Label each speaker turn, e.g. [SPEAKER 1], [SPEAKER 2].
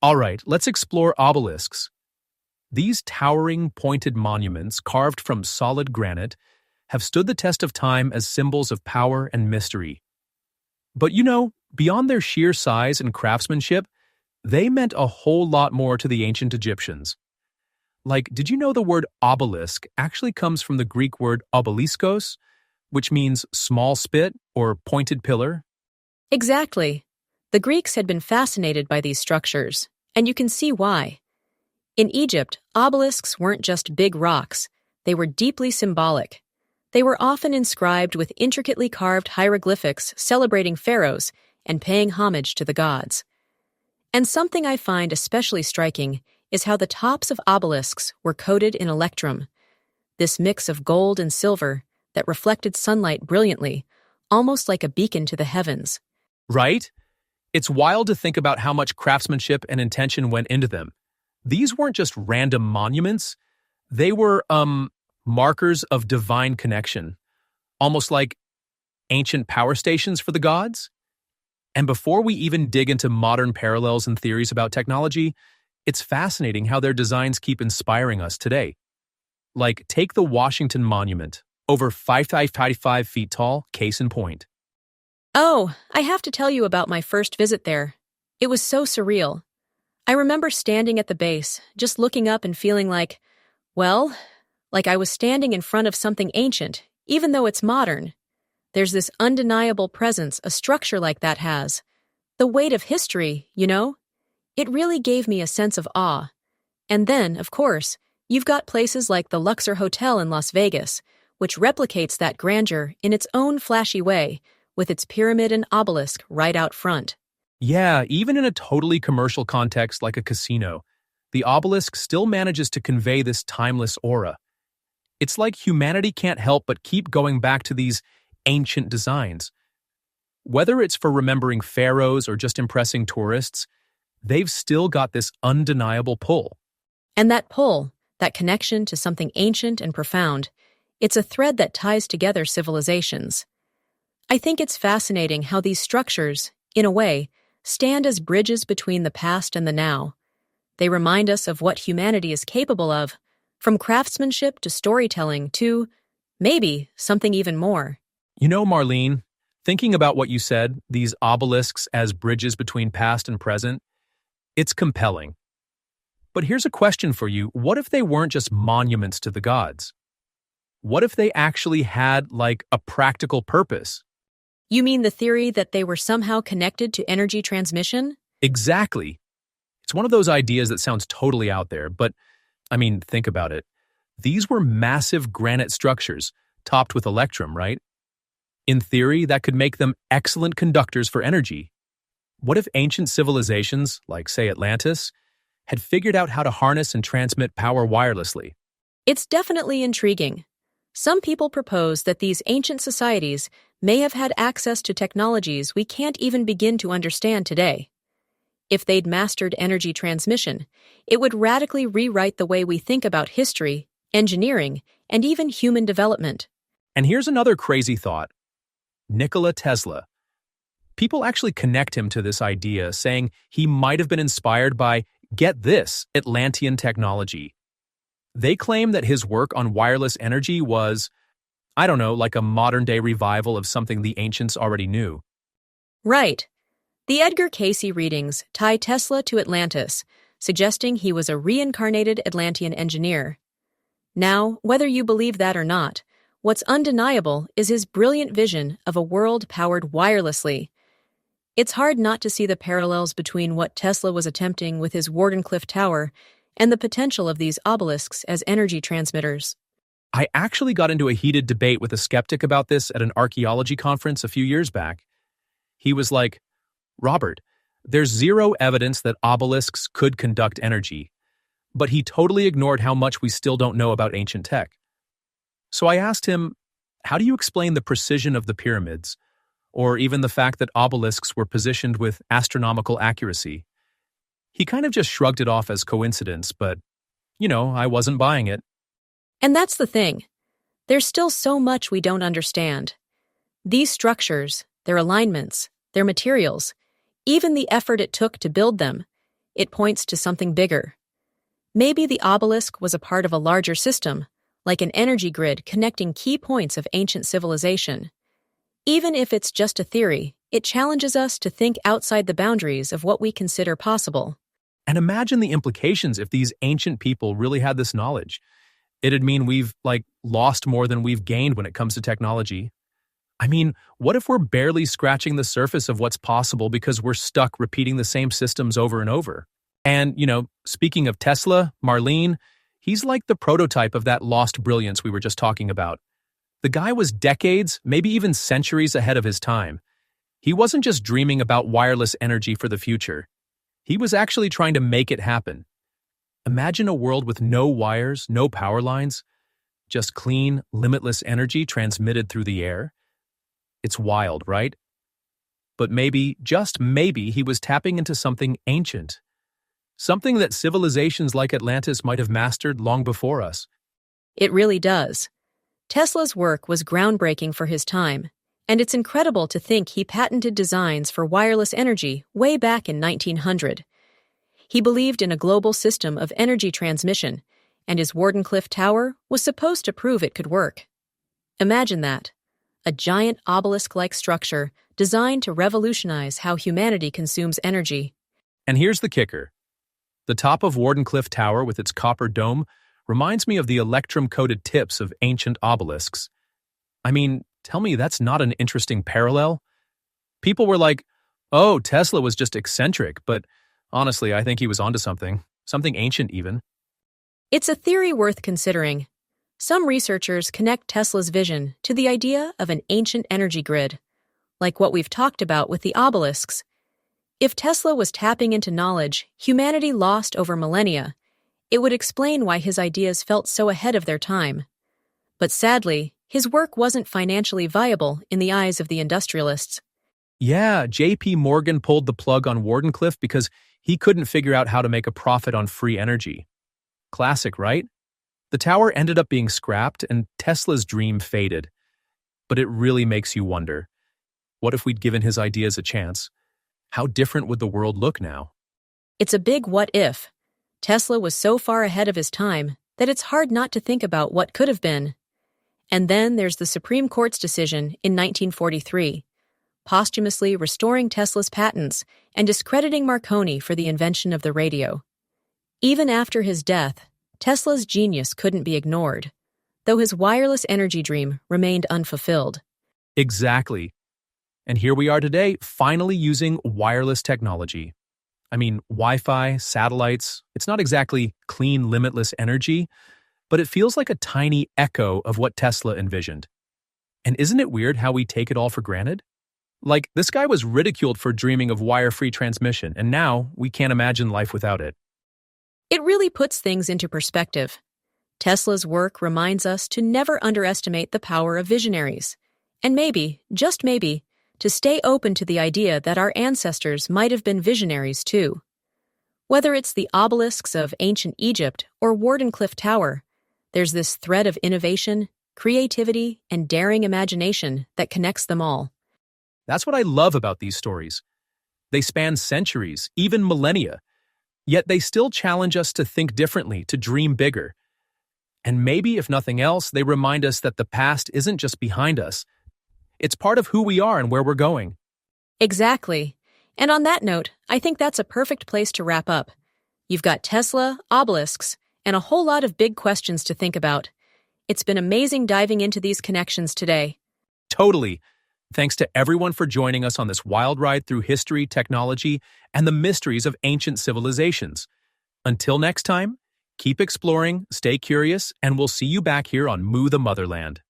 [SPEAKER 1] All right, let's explore obelisks. These towering, pointed monuments, carved from solid granite, have stood the test of time as symbols of power and mystery. But beyond their sheer size and craftsmanship, they meant a whole lot more to the ancient Egyptians. Like, did you know the word obelisk actually comes from the Greek word obeliskos, which means small spit or pointed pillar?
[SPEAKER 2] Exactly. The Greeks had been fascinated by these structures, and you can see why. In Egypt, obelisks weren't just big rocks, they were deeply symbolic. They were often inscribed with intricately carved hieroglyphics celebrating pharaohs and paying homage to the gods. And something I find especially striking is how the tops of obelisks were coated in electrum, this mix of gold and silver that reflected sunlight brilliantly, almost like a beacon to the heavens.
[SPEAKER 1] Right? It's wild to think about how much craftsmanship and intention went into them. These weren't just random monuments. They were, markers of divine connection, almost like ancient power stations for the gods. And before we even dig into modern parallels and theories about technology, it's fascinating how their designs keep inspiring us today. Like, take the Washington Monument, over 555 feet tall, case in point.
[SPEAKER 2] Oh, I have to tell you about my first visit there. It was so surreal. I remember standing at the base, just looking up and feeling like I was standing in front of something ancient, even though it's modern. There's this undeniable presence a structure like that has. The weight of history, It really gave me a sense of awe. And then, of course, you've got places like the Luxor Hotel in Las Vegas, which replicates that grandeur in its own flashy way, with its pyramid and obelisk right out front.
[SPEAKER 1] Yeah, even in a totally commercial context like a casino, the obelisk still manages to convey this timeless aura. It's like humanity can't help but keep going back to these ancient designs. Whether it's for remembering pharaohs or just impressing tourists, they've still got this undeniable pull.
[SPEAKER 2] And that pull, that connection to something ancient and profound, it's a thread that ties together civilizations. I think it's fascinating how these structures, in a way, stand as bridges between the past and the now. They remind us of what humanity is capable of, from craftsmanship to storytelling to, maybe, something even more.
[SPEAKER 1] Marlene, thinking about what you said, these obelisks as bridges between past and present, it's compelling. But here's a question for you. What if they weren't just monuments to the gods? What if they actually had, a practical purpose?
[SPEAKER 2] You mean the theory that they were somehow connected to energy transmission?
[SPEAKER 1] Exactly. It's one of those ideas that sounds totally out there, but, think about it. These were massive granite structures, topped with electrum, right? In theory, that could make them excellent conductors for energy. What if ancient civilizations, like, say, Atlantis, had figured out how to harness and transmit power wirelessly?
[SPEAKER 2] It's definitely intriguing. Some people propose that these ancient societies may have had access to technologies we can't even begin to understand today. If they'd mastered energy transmission, it would radically rewrite the way we think about history, engineering, and even human development.
[SPEAKER 1] And here's another crazy thought. Nikola Tesla. People actually connect him to this idea, saying he might have been inspired by, get this, Atlantean technology. They claim that his work on wireless energy was, like a modern-day revival of something the ancients already knew.
[SPEAKER 2] Right. The Edgar Cayce readings tie Tesla to Atlantis, suggesting he was a reincarnated Atlantean engineer. Now, whether you believe that or not, what's undeniable is his brilliant vision of a world powered wirelessly. It's hard not to see the parallels between what Tesla was attempting with his Wardenclyffe Tower and the potential of these obelisks as energy transmitters.
[SPEAKER 1] I actually got into a heated debate with a skeptic about this at an archaeology conference a few years back. He was like, Robert, there's zero evidence that obelisks could conduct energy, but he totally ignored how much we still don't know about ancient tech. So I asked him, how do you explain the precision of the pyramids, or even the fact that obelisks were positioned with astronomical accuracy? He kind of just shrugged it off as coincidence, but, I wasn't buying it.
[SPEAKER 2] And that's the thing. There's still so much we don't understand. These structures, their alignments, their materials, even the effort it took to build them, it points to something bigger. Maybe the obelisk was a part of a larger system, like an energy grid connecting key points of ancient civilization. Even if it's just a theory, it challenges us to think outside the boundaries of what we consider possible.
[SPEAKER 1] And imagine the implications if these ancient people really had this knowledge. It'd mean we've, lost more than we've gained when it comes to technology. I mean, what if we're barely scratching the surface of what's possible because we're stuck repeating the same systems over and over? And, speaking of Tesla, Marlene, he's like the prototype of that lost brilliance we were just talking about. The guy was decades, maybe even centuries ahead of his time. He wasn't just dreaming about wireless energy for the future. He was actually trying to make it happen. Imagine a world with no wires, no power lines, just clean, limitless energy transmitted through the air. It's wild, right? But maybe, just maybe, he was tapping into something ancient. Something that civilizations like Atlantis might have mastered long before us.
[SPEAKER 2] It really does. Tesla's work was groundbreaking for his time, and it's incredible to think he patented designs for wireless energy way back in 1900. He believed in a global system of energy transmission, and his Wardenclyffe Tower was supposed to prove it could work. Imagine that. A giant obelisk-like structure designed to revolutionize how humanity consumes energy.
[SPEAKER 1] And here's the kicker. The top of Wardenclyffe Tower with its copper dome reminds me of the electrum-coated tips of ancient obelisks. I mean, tell me that's not an interesting parallel? People were like, oh, Tesla was just eccentric, but honestly, I think he was onto something ancient even.
[SPEAKER 2] It's a theory worth considering. Some researchers connect Tesla's vision to the idea of an ancient energy grid, like what we've talked about with the obelisks. If Tesla was tapping into knowledge humanity lost over millennia, it would explain why his ideas felt so ahead of their time. But sadly, his work wasn't financially viable in the eyes of the industrialists.
[SPEAKER 1] Yeah, J.P. Morgan pulled the plug on Wardenclyffe because he couldn't figure out how to make a profit on free energy. Classic, right? The tower ended up being scrapped and Tesla's dream faded. But it really makes you wonder, what if we'd given his ideas a chance? How different would the world look now?
[SPEAKER 2] It's a big what if. Tesla was so far ahead of his time that it's hard not to think about what could have been. And then there's the Supreme Court's decision in 1943, posthumously restoring Tesla's patents and discrediting Marconi for the invention of the radio. Even after his death, Tesla's genius couldn't be ignored, though his wireless energy dream remained unfulfilled.
[SPEAKER 1] Exactly. And here we are today, finally using wireless technology. I mean, Wi-Fi, satellites, it's not exactly clean, limitless energy, but it feels like a tiny echo of what Tesla envisioned. And isn't it weird how we take it all for granted? Like, this guy was ridiculed for dreaming of wire-free transmission, and now we can't imagine life without it.
[SPEAKER 2] It really puts things into perspective. Tesla's work reminds us to never underestimate the power of visionaries, and maybe, just maybe, to stay open to the idea that our ancestors might have been visionaries too. Whether it's the obelisks of ancient Egypt or Wardenclyffe Tower, there's this thread of innovation, creativity, and daring imagination that connects them all.
[SPEAKER 1] That's what I love about these stories. They span centuries, even millennia, yet they still challenge us to think differently, to dream bigger. And maybe, if nothing else, they remind us that the past isn't just behind us. It's part of who we are and where we're going.
[SPEAKER 2] Exactly. And on that note, I think that's a perfect place to wrap up. You've got Tesla, obelisks, and a whole lot of big questions to think about. It's been amazing diving into these connections today.
[SPEAKER 1] Totally. Thanks to everyone for joining us on this wild ride through history, technology, and the mysteries of ancient civilizations. Until next time, keep exploring, stay curious, and we'll see you back here on Moo the Motherland.